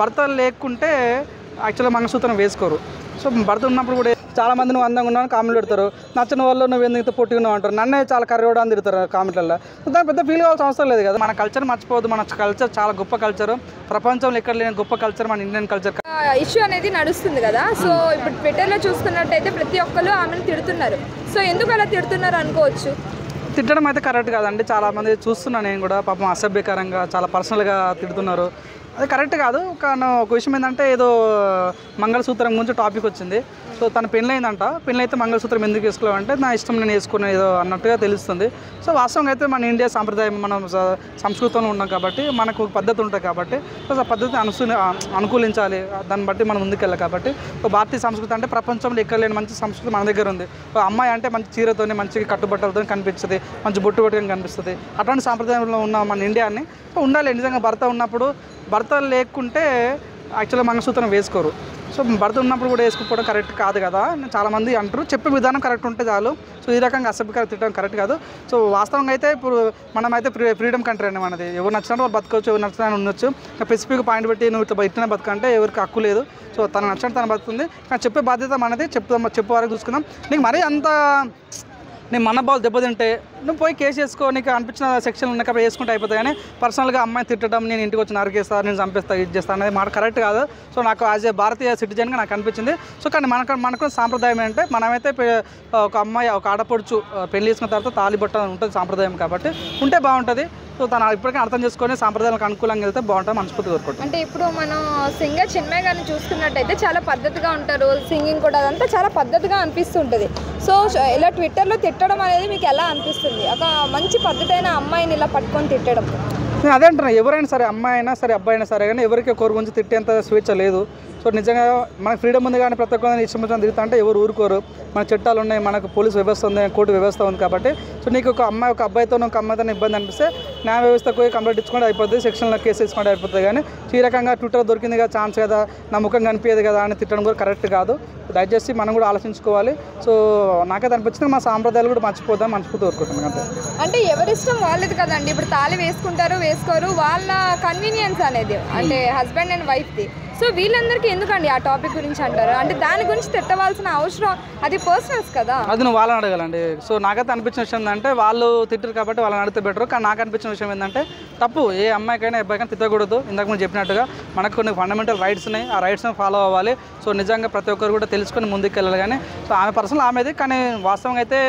భర్త లేకుంటే యాక్చువల్గా మంగళసూత్రం వేసుకోరు. సో భర్త ఉన్నప్పుడు కూడా చాలామంది నువ్వు అందంగా ఉన్నావు కామెంట్లు పెడతారు, నచ్చిన వాళ్ళు నువ్వు ఎందుకు పొట్టుకున్నావు అంటారు, నన్నే చాలా కర్రోడా అని తిడతారు కామెంట్లలో. దాని పెద్ద ఫీల్ కావాల్సిన అవసరం లేదు కదా. మన కల్చర్ మర్చిపోవద్దు, మన కల్చర్ చాలా గొప్ప కల్చర్, ప్రపంచంలో ఎక్కడ లేని గొప్ప కల్చర్ మన ఇండియన్ కల్చర్. ఇష్యూ అనేది నడుస్తుంది కదా, సో ఇప్పుడు ట్విట్టర్లో చూస్తున్నట్టయితే ప్రతి ఒక్కరు ఆమెను తిడుతున్నారు. సో ఎందుకు అలా తిడుతున్నారు అనుకోవచ్చు. తిట్టడం అయితే కరెక్ట్ కాదండి. చాలామంది చూస్తున్నాను నేను కూడా, పాపం అసభ్యకరంగా చాలా పర్సనల్గా తిడుతున్నారు. అది కరెక్ట్ కాదు. కానీ ఒక విషయం ఏంటంటే ఏదో మంగళసూత్రం గురించి టాపిక్ వచ్చింది. సో తన పెళ్ళైందంట, పెళ్ళైతే మంగళసూత్రం ఎందుకు వేసుకోవాలంటే నా ఇష్టం నేను వేసుకునే ఏదో అన్నట్టుగా తెలుస్తుంది. సో వాస్తవంగా అయితే మన ఇండియా సాంప్రదాయం, మనం సంస్కృతంలో ఉన్నాం కాబట్టి మనకు పద్ధతి ఉంటుంది కాబట్టి సో ఆ పద్ధతిని అనుకూలించాలి, దాన్ని బట్టి మనం ముందుకెళ్ళాలి. కాబట్టి భారతీయ సంస్కృతి అంటే ప్రపంచంలో ఎక్కడ లేని మంచి సంస్కృతి మన దగ్గర ఉంది. అమ్మాయి అంటే మంచి చీరతోని మంచి కట్టుబట్టలతో కనిపిస్తుంది, మంచి బొట్టు బొట్టుగా కనిపిస్తుంది. అటువంటి సాంప్రదాయంలో ఉన్న మన ఇండియాని ఉండాలి. నిజంగా భర్త ఉన్నప్పుడు, భర్త లేకుంటే యాక్చువల్గా మంగళసూత్రం వేసుకోరు. సో భర్త ఉన్నప్పుడు కూడా వేసుకోవడం కరెక్ట్ కాదు కదా. చాలామంది అంటారు, చెప్పే విధానం కరెక్ట్ ఉంటే చాలు. సో ఈ రకంగా అసభ్యకరంగా తిట్టడం కరెక్ట్ కాదు. సో వాస్తవంగా అయితే ఇప్పుడు మనమైతే ఫ్రీడమ్ కంట్రీ అండి మనది. ఎవరు నచ్చినట్టు వాళ్ళు బతకవచ్చు, ఎవరు నచ్చినా ఉండొచ్చు. స్పెసిఫిక్ పాయింట్ పెట్టి నువ్వు ఇట్లా ఇట్లనే బతకంటే ఎవరికి హక్కు లేదు. సో తను నచ్చినట్టు తను బతుకుతుంది. కానీ చెప్పే బాధ్యత మనది. చెప్పే వరకు చూసుకుందాం. నీకు మరీ అంత నీ మనోభావాలు దెబ్బతింటే నువ్వు పోయి కేసు చేసుకో, నీకు అనిపించిన సెక్షన్లు ఉన్నాయి కాబట్టి వేసుకుంటే అయిపోతాయి. కానీ పర్సనల్గా అమ్మాయిని తిట్టడం, నేను ఇంటికి వచ్చి నరికేస్తాను, నేను చంపేస్తా, ఇది చేస్తాను అనేది మాట కరెక్ట్ కాదు. సో నాకు యాజ్ ఏ భారతీయ సిటిజన్గా నాకు అనిపించింది. సో కానీ మనకు సాంప్రదాయం ఏంటంటే మనమైతే ఒక అమ్మాయి, ఒక ఆడపడుచు పెళ్లి చేసుకున్న తర్వాత తాళిబొట్ట ఉంటుంది సాంప్రదాయం కాబట్టి ఉంటే బాగుంటుంది. సో తను ఇప్పటికే అర్థం చేసుకొని సాంప్రదాయాలకు అనుకూలంగా వెళ్తే బాగుంటుంది, మనస్ఫూర్తి కోరుకుంటాం. అంటే ఇప్పుడు మనం సింగర్ చిన్మయ్య గారిని చూసుకున్నట్టయితే చాలా పద్ధతిగా ఉంటారు, సింగింగ్ కూడా అదంతా చాలా పద్ధతిగా అనిపిస్తుంటుంది. సో ఇలా ట్విట్టర్లో తిట్టడం అనేది మీకు ఎలా అనిపిస్తుంది? ఒక మంచి పద్ధతి అయిన అమ్మాయిని ఇలా పట్టుకొని తిట్టడం. నేను అదే అంటున్నాను, ఎవరైనా సరే అమ్మాయి అయినా సరే అబ్బాయి అయినా సరే కానీ ఎవరికి ఒకరి గురించి తిట్టేంత స్వేచ్ఛ లేదు. సో నిజంగా మనకు ఫ్రీడమ్ ఉంది కానీ ప్రతి ఒక్కరిని ఇష్టం వచ్చిన తిరుగుతా అంటే ఎవరు ఊరుకోరు. మన చట్టాలు ఉన్నాయి, మనకు పోలీస్ వ్యవస్థ ఉంది, కోర్టు వ్యవస్థ ఉంది కాబట్టి. సో నీకు ఒక అమ్మాయి ఒక అబ్బాయితో ఒక అమ్మాయితో ఇబ్బంది అనిపిస్తే న్యాయ వ్యవస్థకు పోయి కంప్లైంట్ ఇచ్చుకుంటే అయిపోతుంది, సెక్షన్లో కేసు ఇచ్చుకుంటే అయిపోతుంది. కానీ ఈ రకంగా ట్విట్టర్ దొరికింది కదా ఛాన్స్ కదా, నా ముఖం కనిపించదు కదా అని తిట్టడం కూడా కరెక్ట్ కాదు. దయచేసి మనం కూడా ఆలోచించుకోవాలి. సో నాకైతే అనిపించింది మా సాంప్రదాయాలు కూడా మర్చిపోదాం, మనస్ఫూర్తి కోరుకుంటున్నాను అంతే. అంటే ఎవరిష్టం వాళ్ళది కదండి. ఇప్పుడు తాళి వేసుకుంటారు, వేసుకోరు, వాళ్ళ కన్వీనియన్స్ అనేది అంటే హస్బెండ్ అండ్ వైఫ్ది. సో వీళ్ళందరికీ ఎందుకండి ఆ టాపిక్ గురించి అంటారు? అంటే దాని గురించి తిట్టవలసిన అవసరం, అది పర్సనల్స్ కదా, అది నువ్వు వాళ్ళని అడగాలండి. సో నాకైతే అనిపించిన విషయం ఏంటంటే వాళ్ళు తిట్టరు కాబట్టి వాళ్ళని అడిగితే బెటర్. కానీ నాకు అనిపించిన విషయం ఏంటంటే తప్పు ఏ అమ్మాయికైనా అబ్బాయికైనా తిట్టకూడదు. ఇందాక మీరు చెప్పినట్టుగా మనకు కొన్ని ఫండమెంటల్ రైట్స్ ఉన్నాయి, ఆ రైట్స్ని ఫాలో అవ్వాలి. సో నిజంగా ప్రతి ఒక్కరు కూడా తెలుసుకొని ముందుకు వెళ్ళాలి. కానీ సో ఆమె పర్సనల్ ఆమెది. కానీ వాస్తవంగా అయితే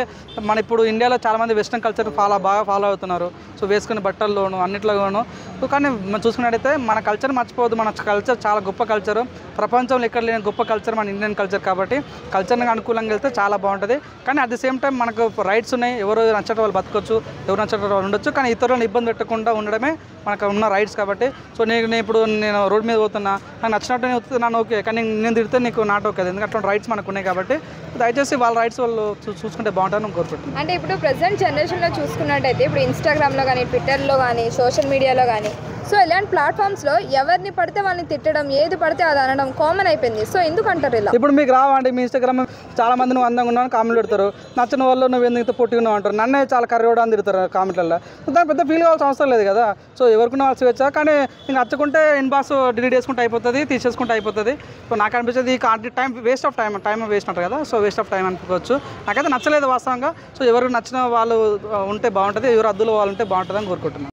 మన ఇప్పుడు ఇండియాలో చాలామంది వెస్ట్రన్ కల్చర్ బాగా ఫాలో అవుతున్నారు. సో వేసుకునే బట్టల్లోనూ అన్నిట్లోనూ. కానీ మనం చూసుకున్నట్టయితే మన కల్చర్ మర్చిపోవద్దు, మన కల్చర్ చాలా గొప్ప కల్చర్, ప్రపంచంలో ఎక్కడ లేని గొప్ప కల్చర్ మన ఇండియన్ కల్చర్ కాబట్టి కల్చర్ని అనుకూలంగా వెళ్తే చాలా బాగుంటుంది. కానీ అట్ ది సేమ్ టైం మనకు రైట్స్ ఉన్నాయి, ఎవరు నచ్చట వాళ్ళు బతకొచ్చు, ఎవరు నచ్చట వాళ్ళు ఉండొచ్చు. కానీ ఇతరులను ఇబ్బంది పెట్టకుండా ఉండడమే మనకు ఉన్న రైట్స్ కాబట్టి. సో ఇప్పుడు నేను రోడ్ మీద పోతున్నా, నాకు నచ్చినట్టు నేను వస్తున్నాను ఓకే, కానీ నేను తిడితే నీకు నాట్ ఓకే. ఎందుకంటే అటువంటి రైట్స్ మనకు ఉన్నాయి కాబట్టి దయచేసి వాళ్ళ రైట్స్ వాళ్ళు చూసుకుంటే బాగుంటుందని కోరుకుంటున్నాను. అంటే ఇప్పుడు ప్రజెంట్ జనరేషన్లో చూసుకున్నట్టయితే ఇప్పుడు ఇన్స్టాగ్రామ్లో కానీ, ట్విట్టర్లో కానీ, సోషల్ మీడియాలో కానీ, సో ఇలాంటి ప్లాట్ఫామ్స్లో ఎవరిని పడితే వాళ్ళని తిట్టడం, ఏది పడితే అది అనడం కామన్ అయిపోయింది. సో ఎందుకు అంటారు ఇలా? ఇప్పుడు మీకు రావండి మీ ఇన్స్టాగ్రామ్ చాలామంది నువ్వు అందంగా ఉన్నావు కామెంట్ పెడతారు, నచ్చిన వాళ్ళు నువ్వు ఎందుకు పొట్టుకున్నావు అంటారు, నన్నే చాలా కర్రోడా అని తిడతారు కామెంట్లలో. దాని పెద్ద ఫీల్ కావాల్సిన అవసరం లేదు కదా. సో ఎవరికున్న వాళ్ళు స్వేచ్ఛ. కానీ ఇంకా నచ్చుకుంటే ఇన్బాక్స్ డిలీట్ చేసుకుంటే అయిపోతుంది, తీసేసుకుంటే అయిపోతుంది. సో నాకు అనిపించేది time waste of time waste అంటారు కదా. సో వేస్ట్ ఆఫ్ టైం అనుకోవచ్చు. నాకైతే నచ్చలేదు వాస్తవంగా. సో ఎవరు నచ్చిన వాళ్ళు ఉంటే బాగుంటుంది, ఎవరు అద్దులో వాళ్ళు ఉంటే బాగుంటుంది అని కోరుకుంటున్నాను.